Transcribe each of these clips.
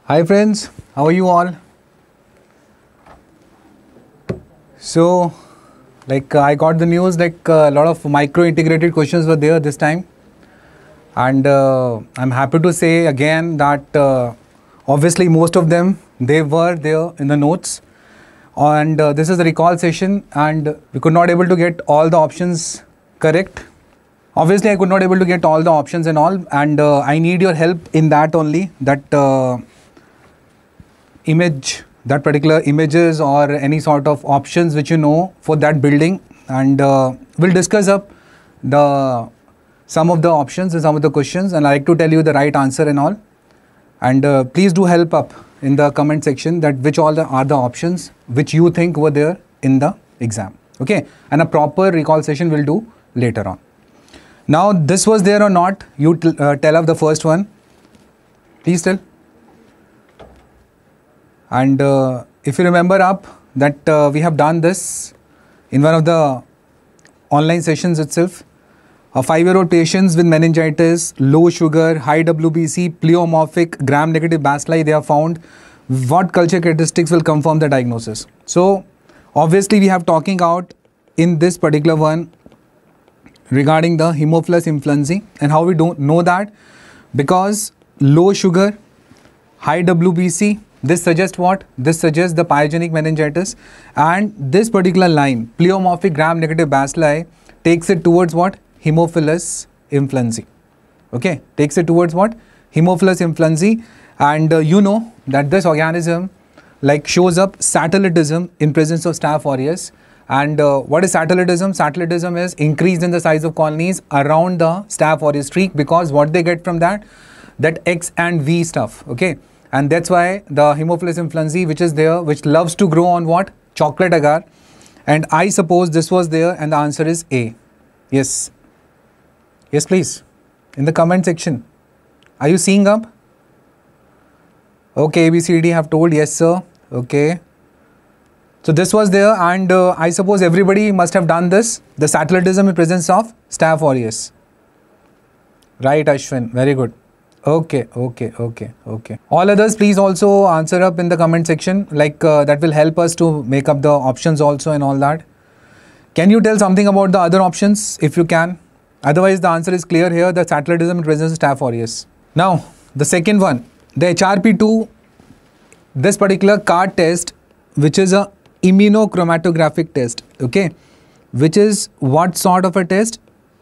Hi friends, how are you all? So, I got the news a lot of micro integrated questions were there this time, and I'm happy to say again that obviously most of them they were there in the notes, and this is a recall session, and we could not able to get all the options correct. Obviously, I could not able to get all the options and all, and I need your help in that only. That particular images or any sort of options which you know for that building, and we'll discuss up some of the options and some of the questions, and I like to tell you the right answer and all, and please do help up in the comment section that which all are the options which you think were there in the exam. Okay, and a proper recall session we'll do later on. Now this was there or not, you tell up the first one, please tell. And if you remember up that we have done this in one of the online sessions itself. A 5-year-old patients with meningitis, low sugar, high WBC, pleomorphic, gram-negative bacilli, they are found. What culture characteristics will confirm the diagnosis? So obviously we have talking out in this particular one regarding the Haemophilus influenzae, and how we don't know that, because low sugar, high WBC, this suggests what? This suggests the pyogenic meningitis, and this particular line, pleomorphic gram-negative bacilli, takes it towards what? Haemophilus influenzae. Okay, takes it towards what? Haemophilus influenzae, and you know that this organism shows up satellitism in presence of Staph aureus. And what is satellitism? Satellitism is increase in the size of colonies around the Staph aureus streak, because what they get from that X and V stuff. Okay. And that's why the Haemophilus influenzae, which is there, which loves to grow on what? Chocolate agar. And I suppose this was there, and the answer is A. Yes. Yes, please. In the comment section. Are you seeing up? Okay, ABCD have told yes, sir. Okay. So this was there, and I suppose everybody must have done this. The satellitism in presence of Staph aureus. Right, Ashwin. Very good. Okay. All others, please also answer up in the comment section, that will help us to make up the options also and all that. Can you tell something about the other options if you can? Otherwise, the answer is clear here, the satellitism in presence of Staph aureus. Now, the second one, the HRP2, this particular card test, which is a immunochromatographic test, okay, which is what sort of a test?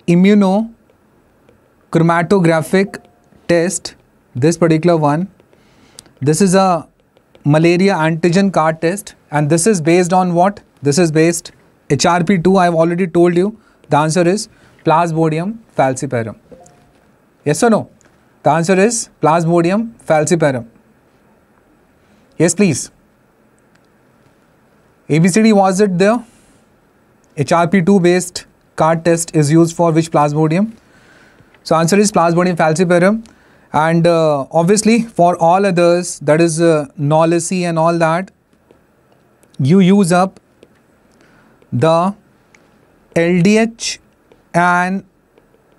Immunochromatographic test, this particular one, this is a malaria antigen card test, and this is based on what? This is based HRP2. I have already told you the answer is Plasmodium falciparum. Yes or no? The answer is Plasmodium falciparum. Yes, please. ABCD, was it there? HRP2 based card test is used for which Plasmodium? So answer is Plasmodium falciparum. And obviously for all others, that is Knowlesi and all that, you use up the LDH and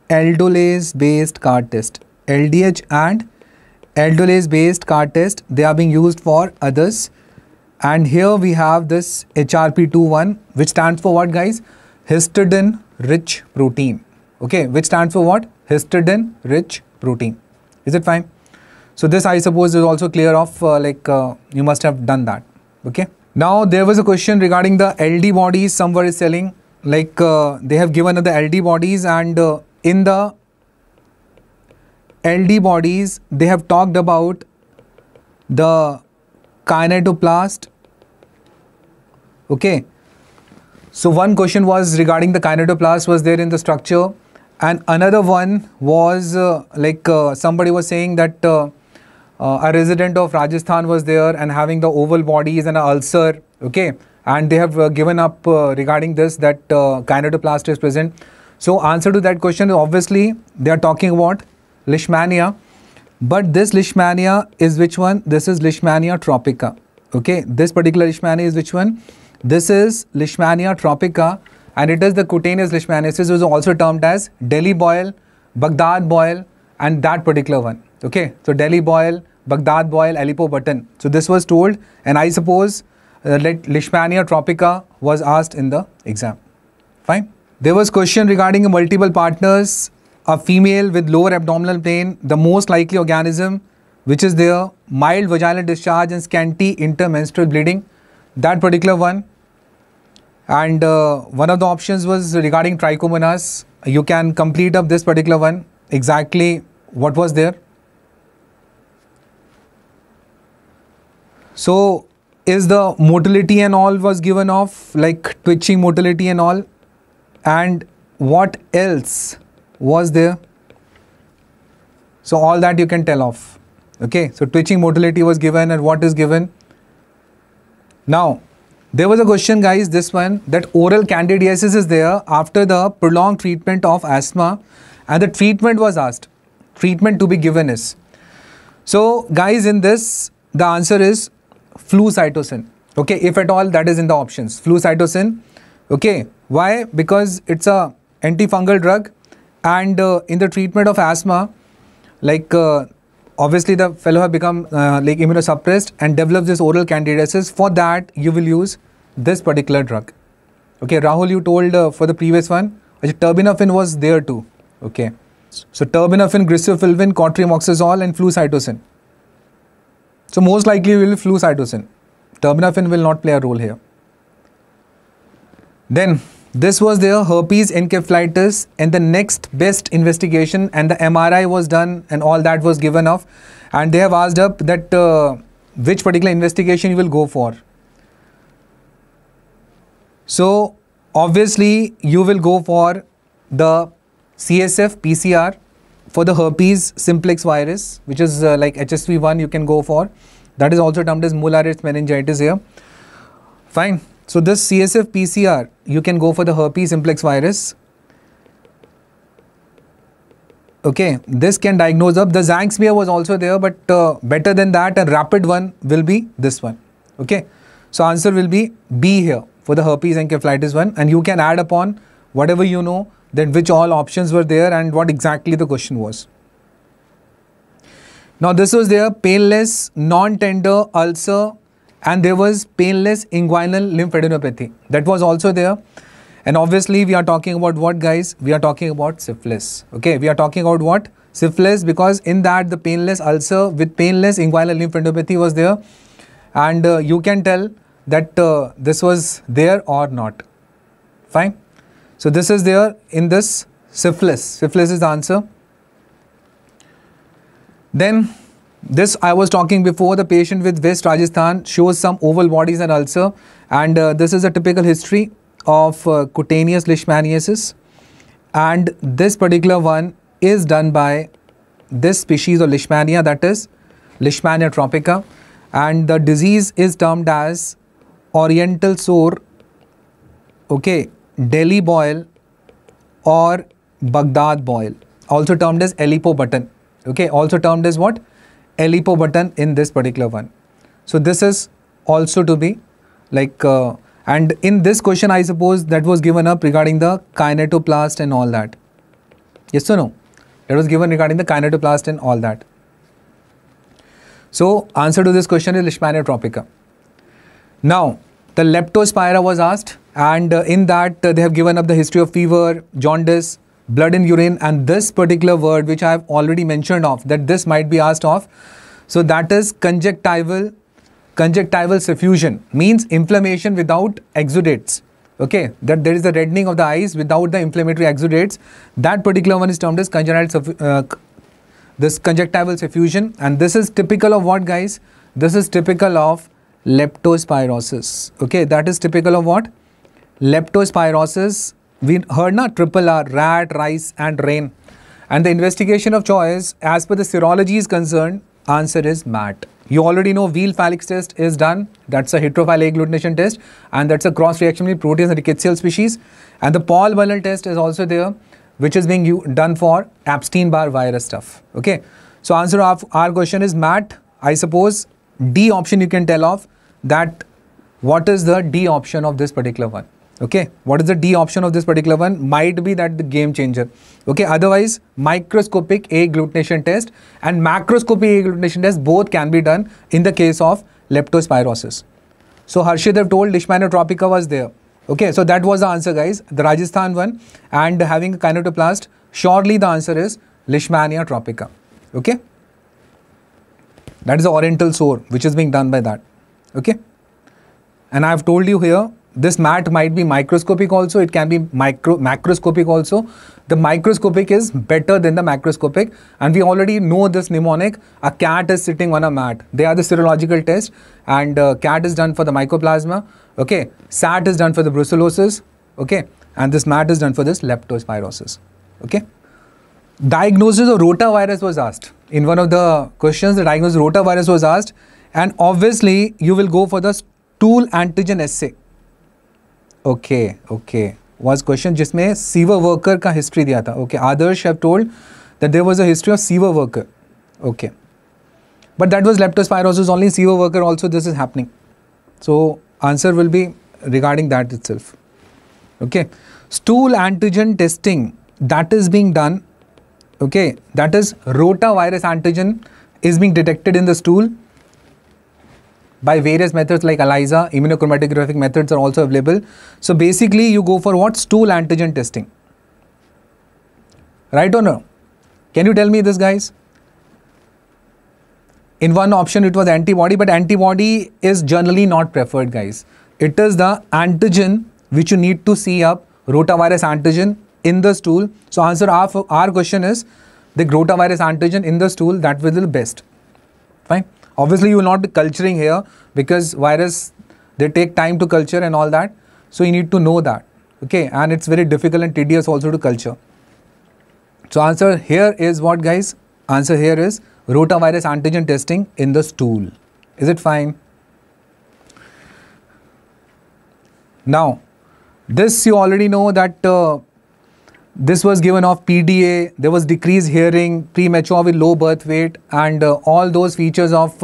aldolase based card test. LDH and aldolase based card test, they are being used for others. And here we have this HRP2 one, which stands for what, guys? Histidine rich protein. Okay, which stands for what? Histidine rich protein. Is it fine? So this, I suppose, is also clear of you must have done that. Okay. Now there was a question regarding the LD bodies. Somewhere is telling they have given the LD bodies, and in the LD bodies they have talked about the kinetoplast. Okay. So one question was regarding the kinetoplast was there in the structure. And another one was somebody was saying that a resident of Rajasthan was there and having the oval bodies and an ulcer. Okay, and they have given up regarding this, that kinetoplast is present. So answer to that question, obviously they are talking about Leishmania, but this Leishmania is which one? This is Leishmania tropica. Okay, this particular Leishmania is which one? This is Leishmania tropica. And it is the cutaneous leishmaniasis, is also termed as Delhi boil, Baghdad boil, and that particular one. Okay, so Delhi boil, Baghdad boil, Aleppo button. So this was told, and I suppose Leishmania tropica was asked in the exam. Fine. There was question regarding multiple partners, a female with lower abdominal pain, the most likely organism which is there, mild vaginal discharge and scanty intermenstrual bleeding, that particular one. And one of the options was regarding trichomonas. You can complete up this particular one, exactly what was there. So is the motility and all was given off, like twitching motility and all, and what else was there? So all that you can tell off. Okay, so twitching motility was given, and what is given. Now there was a question, guys, this one, that oral candidiasis is there after the prolonged treatment of asthma, and the treatment was asked. Treatment to be given is. So guys, in this the answer is flucytosine. Okay, if at all that is in the options, flucytosine. Okay, why? Because it's a antifungal drug, and in the treatment of asthma, like obviously the fellow have become like immunosuppressed and develops this oral candidiasis. For that you will use this particular drug. Okay, Rahul, you told for the previous one, terbinafine was there too. Okay, so terbinafine, griseofulvin, cotrimoxazole and flucytosine. So most likely will be flucytosine. Terbinafine will not play a role here. Then this was their herpes encephalitis, and the next best investigation, and the MRI was done and all that was given off, and they have asked up that which particular investigation you will go for. So obviously you will go for the CSF PCR for the herpes simplex virus, which is like HSV1 you can go for. That is also termed as mularis meningitis here. Fine. So this CSF PCR, you can go for the herpes simplex virus. Okay, this can diagnose up. The Zank smear was also there, but better than that, a rapid one will be this one. Okay, so answer will be B here for the herpes encephalitis one, and you can add upon whatever you know, that which all options were there and what exactly the question was. Now this was there, painless, non-tender ulcer, and there was painless inguinal lymphadenopathy. That was also there. And obviously we are talking about what, guys? We are talking about syphilis. Okay, we are talking about what? Syphilis, because in that the painless ulcer with painless inguinal lymphadenopathy was there. And you can tell that this was there or not. Fine. So this is there in this syphilis. Syphilis is the answer. Then this I was talking before, the patient with West Rajasthan shows some oval bodies and ulcer, and this is a typical history of cutaneous leishmaniasis, and this particular one is done by this species of leishmania, that is Leishmania tropica, and the disease is termed as oriental sore, okay, Delhi boil or Baghdad boil, also termed as Aleppo button. Okay, also termed as what? Aleppo button in this particular one. So this is also to be like and in this question I suppose that was given up regarding the kinetoplast and all that. Yes or no? That was given regarding the kinetoplast and all that. So answer to this question is Leishmania tropica. Now the leptospira was asked, and in that they have given up the history of fever, jaundice, blood in urine, and this particular word which I have already mentioned of, that this might be asked of. So that is conjunctival suffusion, means inflammation without exudates. Okay, that there is the reddening of the eyes without the inflammatory exudates. That particular one is termed as conjunctival suffusion, and this is typical of what, guys? This is typical of leptospirosis. Okay, that is typical of what? Leptospirosis. We heard na, triple R, rat, rice and rain. And the investigation of choice as per the serology is concerned, answer is MAT. You already know Wheel Phalix test is done. That's a heterophile agglutination test, and that's a cross reaction between proteus and rickettsial species. And the Paul Bernal test is also there, which is being done for Epstein-Barr virus stuff. Okay, so answer of our question is MAT. I suppose D option you can tell off that what is the D option of this particular one. Okay, what is the D option of this particular one? Might be that the game changer. Okay, otherwise microscopic agglutination test and macroscopic agglutination test both can be done in the case of leptospirosis. So Harshit have told Leishmania tropica was there. Okay, so that was the answer, guys, the Rajasthan one, and having a kinetoplast, surely the answer is Leishmania tropica. Okay, that is the oriental sore which is being done by that. Okay, and I have told you here, this mat might be microscopic also, it can be macroscopic also. The microscopic is better than the macroscopic, and we already know this mnemonic. A cat is sitting on a mat. They are the serological test, and cat is done for the mycoplasma. Okay, SAT is done for the brucellosis. Okay, and this mat is done for this leptospirosis. Okay, diagnosis of rotavirus was asked in one of the questions. The diagnosis of rotavirus was asked, and obviously you will go for the stool antigen assay. Okay, okay. Was question जिसमें sewer worker का history दिया था. Okay, Adarsh have told that there was a history of sewer worker. Okay, but that was leptospirosis only. Sewer worker also this is happening. So answer will be regarding that itself. Okay, stool antigen testing that is being done. Okay, that is rotavirus antigen is being detected in the stool by various methods like ELISA. Immunochromatographic methods are also available. So basically you go for what? Stool antigen testing. Right or no? Can you tell me this, guys? In one option it was antibody, but antibody is generally not preferred, guys. It is the antigen which you need to see up, rotavirus antigen in the stool. So answer of our question is the rotavirus antigen in the stool, that will be the best. Fine. Obviously you will not be culturing here because virus, they take time to culture and all that. So you need to know that. Okay, and it's very difficult and tedious also to culture. So answer here is what, guys? Answer here is rotavirus antigen testing in the stool. Is it fine? Now, this you already know that this was given of PDA, there was decreased hearing, premature with low birth weight, and all those features of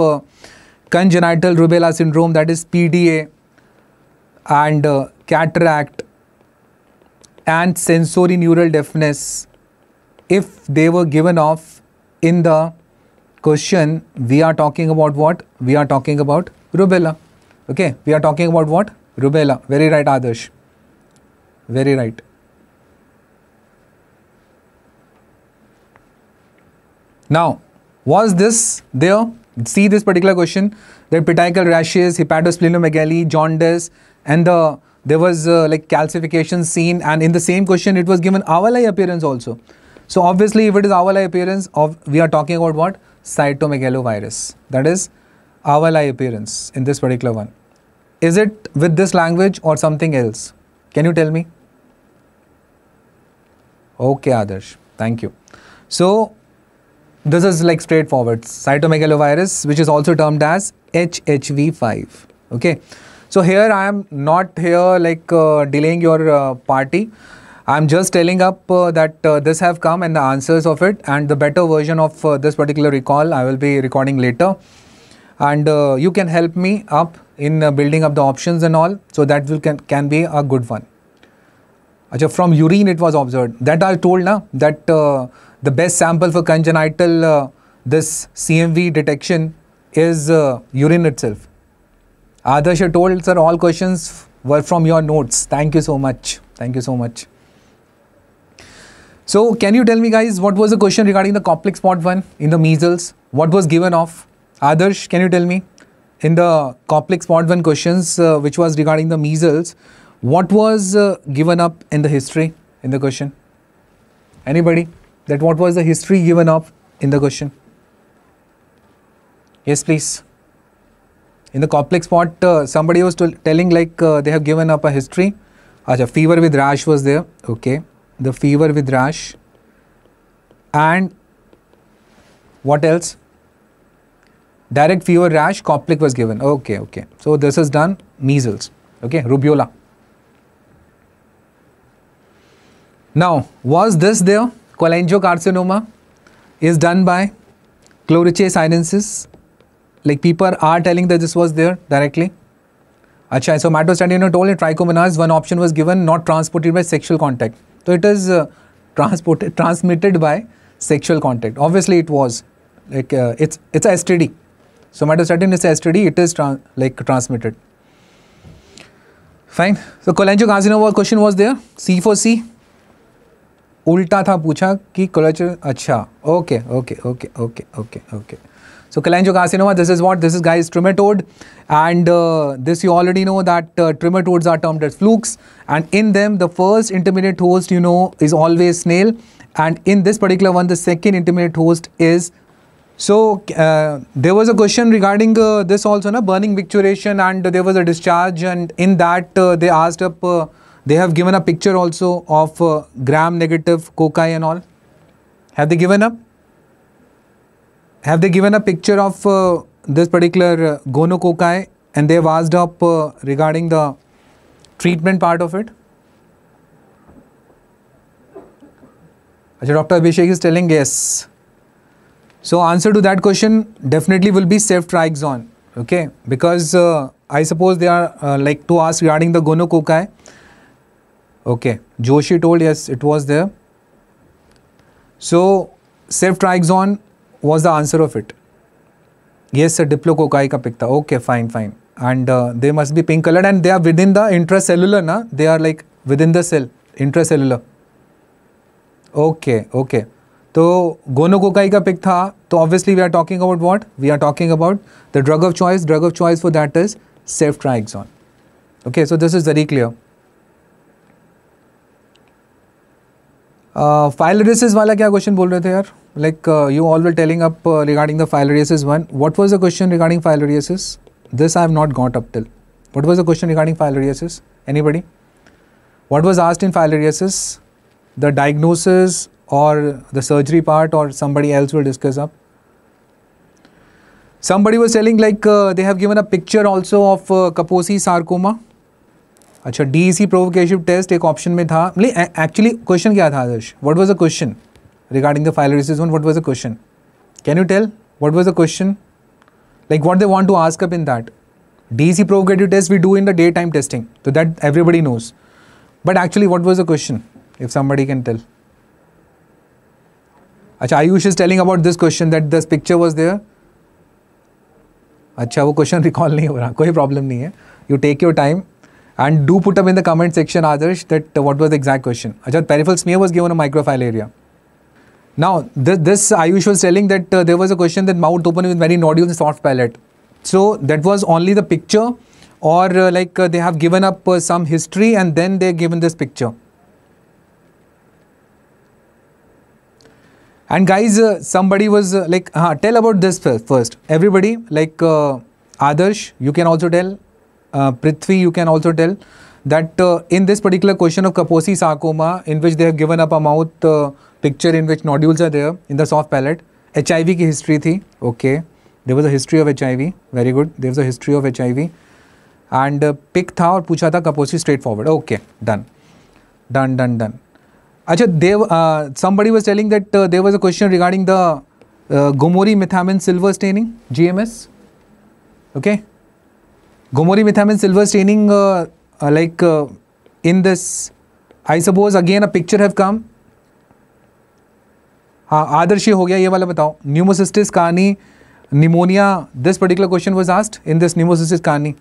congenital rubella syndrome, that is PDA, and cataract and sensory neural deafness. If they were given off in the question, we are talking about what? We are talking about rubella. Okay, we are talking about what? Rubella. Very right, Adarsh. Very right. Now, was this there? See this particular question. The petechial rashes, hepatosplenomegaly, jaundice, and there was like calcification seen, and in the same question it was given owl eye appearance also. So obviously if it is owl eye appearance, we are talking about what? Cytomegalovirus. That is owl eye appearance in this particular one. Is it with this language or something else? Can you tell me? Okay, Adarsh. Thank you. So this is like straightforward. Cytomegalovirus, which is also termed as HHV5. Okay. So here I am not here like delaying your party. I am just telling up that this have come and the answers of it, and the better version of this particular recall I will be recording later. And you can help me up in building up the options and all, so that will can be a good one. Achha, from urine it was observed. That I told na, that the best sample for congenital this CMV detection is urine itself. Adarsh told, sir, all questions were from your notes. Thank you so much. Thank you so much. So can you tell me, guys, what was the question regarding the complex spot one in the measles? What was given off? Adarsh, can you tell me? In the complex spot one questions which was regarding the measles, what was given up in the history in the question? Anybody? That what was the history given up in the question? Yes, please. In the complex spot, somebody was telling like they have given up a history. Achha, fever with rash was there. Okay. The fever with rash. And what else? Direct fever rash, complex was given. Okay, okay. So this is done. Measles. Okay. Rubiola. Now, was this there? Cholangiocarcinoma is done by Chlorichae sinensis. Like people are telling that this was there directly. Acha, so somatostatin told in trichomonas, one option was given, not transported by sexual contact. So it is transmitted by sexual contact. Obviously it was, like it's a STD. Somatostatin is a STD, it is transmitted. Fine. So cholangiocarcinoma question was there. C for C. उल्टा था पूछा कि collagen अच्छा okay. So cholangiocarcinoma, this is what, this is guys trematode, and this you already know that trematodes are termed as flukes, and in them the first intermediate host you know is always snail, and in this particular one the second intermediate host is. So there was a question regarding this also, na, burning micturition, and there was a discharge, and in that they asked up, they have given a picture also of gram-negative cocci and all. Have they given up? Have they given a picture of this particular gonococci, and they have asked up regarding the treatment part of it? Achha, Dr. Abhishek is telling yes. So answer to that question definitely will be ceftriaxone, okay? Because I suppose they are like to ask regarding the gonococci. Okay, Joshi told yes, it was there. So ceftriaxone was the answer of it. Yes, sir, diplococci ka pic tha. Okay, fine. And they must be pink colored, and they are within the intracellular, na? They are like within the cell, intracellular. Okay. So gonococci ka pic tha. So obviously we are talking about what? We are talking about the drug of choice. Drug of choice for that is ceftriaxone. Okay, so this is very clear. Filariasis वाला क्या question बोल रहे थे यार? Like you all were telling up regarding the filariasis one. What was the question regarding filariasis? This I have not got up till. What was the question regarding filariasis? Anybody? What was asked in filariasis? The diagnosis or the surgery part, or somebody else will discuss up? Somebody was telling like they have given a picture also of Kaposi sarcoma. अच्छा DEC provocative test एक option में था. Actually question क्या था आदर्श? What was the question regarding the filariasis one? What was the question? Can you tell what was the question? Like what they want to ask up in that? DEC provocative test we do in the daytime testing, so that everybody knows. But actually what was the question? If somebody can tell. अच्छा Ayush is telling about this question, that this picture was there. अच्छा वो question recall नहीं हो रहा, कोई problem नहीं है. You take your time. And do put up in the comment section, Adarsh, that what was the exact question. Ajay, peripheral smear was given a microfilaria. Now, this Ayush was telling that there was a question that mouth open with many nodules and soft palate. So, that was only the picture, or like they have given up some history and then they given this picture. And guys, somebody was like, tell about this first. Everybody, like Adarsh, you can also tell. Prithvi, you can also tell that in this particular question of Kaposi sarcoma, in which they have given up a mouth picture in which nodules are there in the soft palate, HIV ki history thi. Okay, there was a history of HIV. Very good. There was a history of HIV, and pic tha aur pucha tha Kaposi straightforward. Okay, done. Acha, somebody was telling that there was a question regarding the Gomori methamine silver staining, GMS. Okay. Gomori methamine silver staining, in this, I suppose again a picture have come. हाँ आदर्श हो गया, ये वाला बताओ. Pneumocystis carni, pneumonia. This particular question was asked in this pneumocystis carni.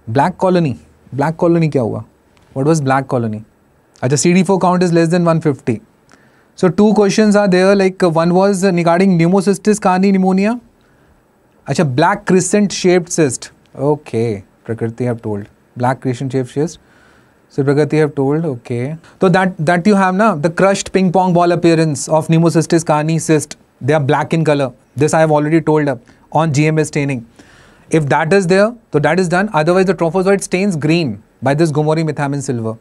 Black colony. Black colony क्या हुआ? What was black colony? अच्छा CD4 count is less than 150. So two questions are there. Like one was regarding pneumocystis carni pneumonia. अच्छा black crescent shaped cyst. Okay, Prakriti have told black crescent shaped cyst. So Prakriti have told, okay. So that you have na, the crushed ping pong ball appearance of pneumocystis carni cyst. They are black in color. This I have already told up on GMS staining. If that is there, so that is done. Otherwise the trophozoite stains green by this Gomori methamine silver.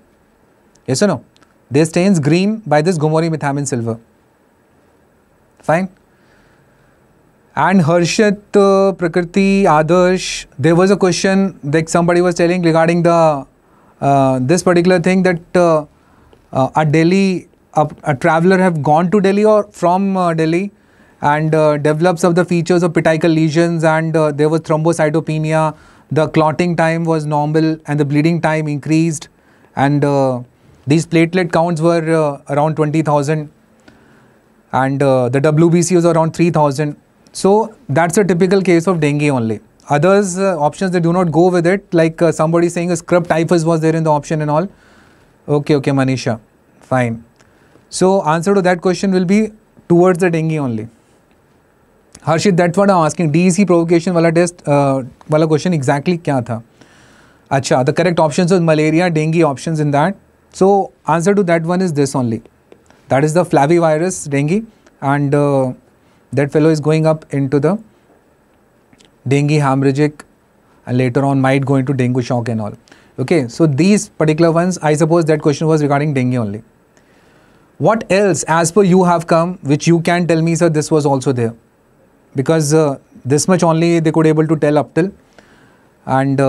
Yes or no? They stains green by this Gomori methamine silver. Fine. And Harshit, Prakriti, Adarsh, there was a question like somebody was telling regarding the this particular thing that a traveler have gone to Delhi or from Delhi and developed some of the features of petechial lesions, and there was thrombocytopenia, the clotting time was normal and the bleeding time increased, and these platelet counts were around 20,000, and the WBC was around 3,000. So that's a typical case of dengue only. Others options, they do not go with it, like somebody saying a scrub typhus was there in the option and all. Okay, Manisha, fine. So answer to that question will be towards the dengue only. Harshit, that's what I'm asking. DEC provocation wala test wala question exactly kya tha? Acha, the correct options was malaria, dengue options in that. So answer to that one is this only. That is the flavivirus dengue, and that fellow is going up into the dengue hemorrhagic, and later on might go into dengue shock and all. Okay, so these particular ones, I suppose that question was regarding dengue only. What else as per you have come which you can tell me, sir, this was also there? Because this much only they could able to tell up till, and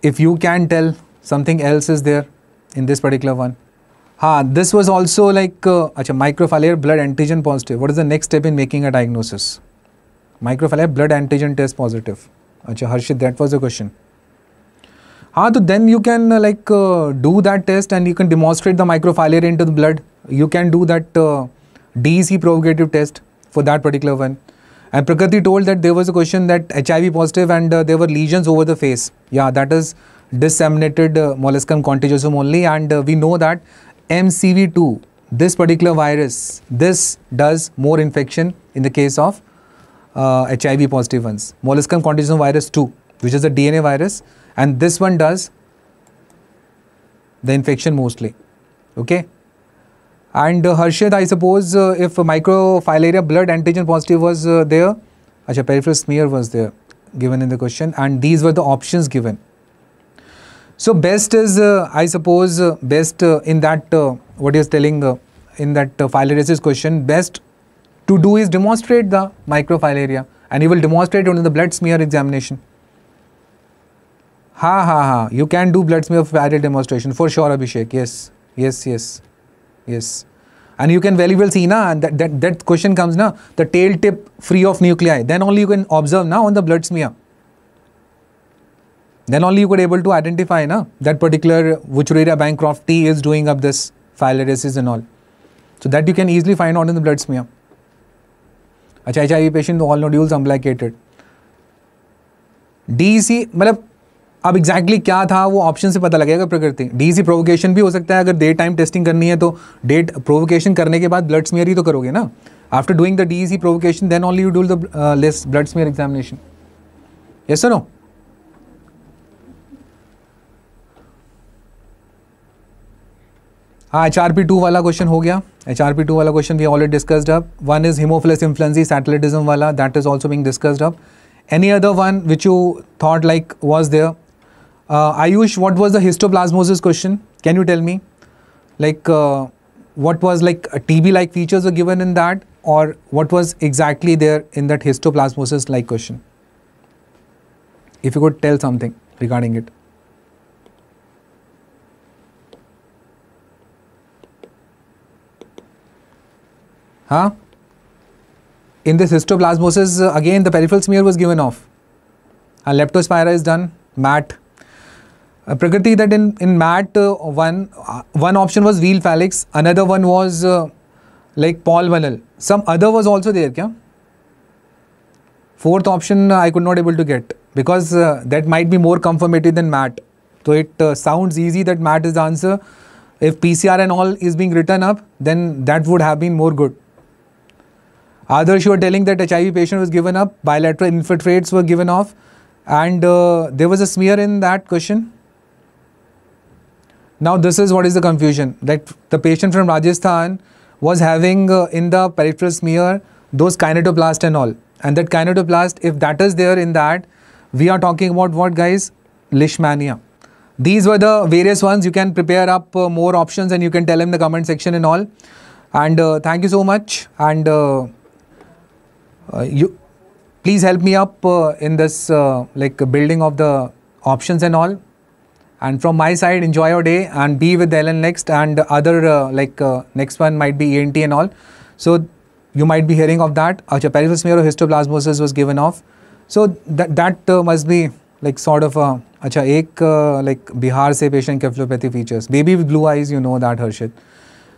if you can tell something else is there in this particular one. This was also like microfilaria blood antigen positive. What is the next step in making a diagnosis? Microfilaria blood antigen test positive. Harshit, that was the question. So then you can do that test and you can demonstrate the microfilaria into the blood. You can do that DEC provocative test for that particular one. And Prakriti told that there was a question that HIV positive and there were lesions over the face. Yeah, that is disseminated molluscum contagiosum only, and we know that MCV2, this particular virus, this does more infection in the case of HIV positive ones. Molluscum contagiosum virus 2, which is a DNA virus, and this one does the infection mostly. Okay. And Harshit, I suppose if microfilaria blood antigen positive was there, peripheral smear was there given in the question, and these were the options given. So best is, I suppose, best in that, what he is telling in that filariasis question, best to do is demonstrate the microfilaria, and he will demonstrate it in the blood smear examination. You can do blood smear filarial demonstration for sure, Abhishek. Yes. And you can very well see that question comes the tail tip free of nuclei. Then only you can observe on the blood smear. Then only you could able to identify that particular Wuchereria bancrofti is doing up this filariasis and all. So that you can easily find out in the blood smear. HIV patient, all nodules umbilicated. DEC, मतलब अब exactly क्या था वो option से पता लगेगा प्रकृति. DC provocation भी हो सकता है, अगर डे टाइम टेस्टिंग करनी है तो डेट प्रोवोकेशन करने के बाद ब्लड स्मीयर ही तो करोगे ना. After doing the DC provocation then only you do the less blood smear examination. Yes और नो? HRP2 वाला क्वेश्चन हो गया. HRP2 वाला question we already discussed up. One is haemophilus influenza satellitism वाला, that is also being discussed up. Any other one which you thought like was there? Ayush, what was the histoplasmosis question? Can you tell me? Like what was like TB-like features were given in that, or what was exactly there in that histoplasmosis-like question? If you could tell something regarding it. In this histoplasmosis, again the peripheral smear was given off. And leptospira is done, MAT. Prakriti, that in MAT, one option was veal phalanx, another one was like pulmonal. Some other was also there, kya? Fourth option I could not able to get, because that might be more confirmative than MAT. So it sounds easy that MAT is the answer. If PCR and all is being written up, then that would have been more good. Others, you were telling that HIV patient was given up, bilateral infiltrates were given off, and there was a smear in that question. Now this is what is the confusion, that the patient from Rajasthan was having in the peripheral smear those kinetoplast and all, and that kinetoplast, if that is there in that, we are talking about what, guys? Leishmania. These were the various ones. You can prepare up more options and you can tell in the comment section and all. And thank you so much. And you please help me up in this like building of the options and all. And from my side, enjoy your day and be with Ellen next, and other next one might be ENT and all. So you might be hearing of that. Peripheral smear of histoplasmosis was given off. So that must be like sort of a, acha, like Bihar se patient cephalopathy features. Baby with blue eyes, you know that, Harshit.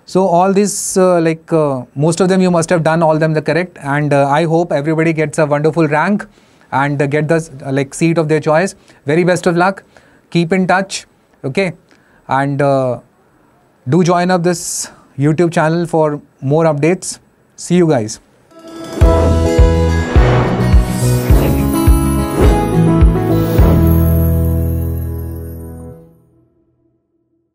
So all this, most of them you must have done all them the correct, and I hope everybody gets a wonderful rank and get the seat of their choice. Very best of luck. Keep in touch, okay, and do join up this YouTube channel for more updates. See you guys.